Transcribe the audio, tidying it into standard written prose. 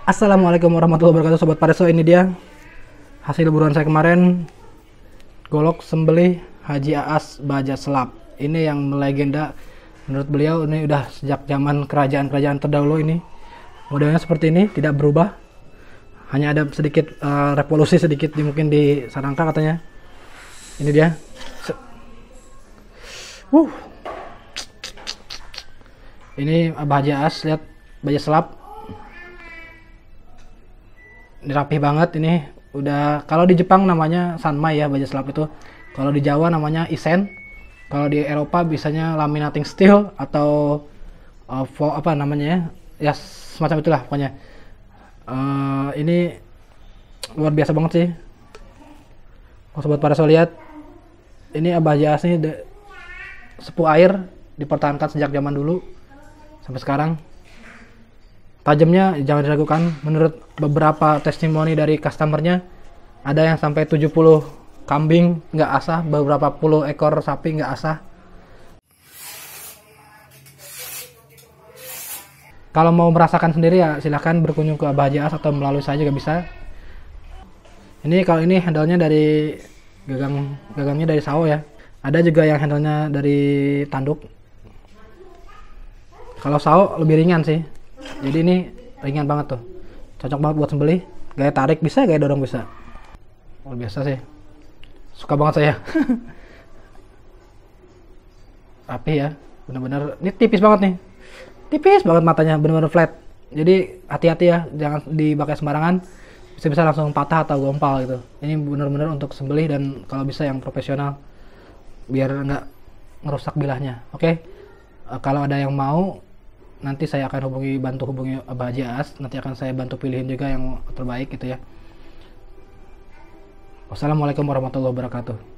Assalamualaikum warahmatullahi wabarakatuh, Sobat Pareso. Ini dia hasil buruan saya kemarin, golok sembelih Haji Aas Baja Selap. Ini yang melegenda menurut beliau, ini udah sejak zaman kerajaan-kerajaan terdahulu. Ini modelnya seperti ini, tidak berubah, hanya ada sedikit revolusi sedikit mungkin di Sanangka katanya. Ini dia. Ini Abah Haji Aas, lihat Baja Selap. Ini rapih banget. Ini udah, kalau di Jepang namanya Sanmai ya, Baja Selap itu. Kalau di Jawa namanya Isen. Kalau di Eropa biasanya laminating steel atau apa namanya ya, semacam itulah pokoknya. Ini luar biasa banget sih. Kalau Sobat Pareso lihat, ini Abah Haji Aas ini sepuh air, dipertahankan sejak zaman dulu sampai sekarang. Tajamnya jangan diragukan. Menurut beberapa testimoni dari customernya, ada yang sampai 70 kambing nggak asah, beberapa puluh ekor sapi nggak asah. Kalau mau merasakan sendiri ya silahkan berkunjung ke Abah Haji Aas atau melalui saya juga bisa. Ini kalau ini handle-nya dari gagangnya dari sawo ya. Ada juga yang handle-nya dari tanduk. Kalau sawo lebih ringan sih. Jadi ini ringan banget tuh. Cocok banget buat sembelih. Gaya tarik bisa, gaya dorong bisa. Luar biasa sih. Suka banget saya. Rapi ya. Bener-bener. Ini tipis banget nih. Tipis banget matanya. Bener-bener flat. Jadi hati-hati ya. Jangan dipakai sembarangan. Bisa-bisa langsung patah atau gompal gitu. Ini bener-bener untuk sembelih dan kalau bisa yang profesional. Biar nggak ngerusak bilahnya. Oke. Kalau ada yang mau, nanti saya akan bantu hubungi Abah Haji Aas. Nanti akan saya bantu pilihin juga yang terbaik gitu ya. Wassalamualaikum warahmatullahi wabarakatuh.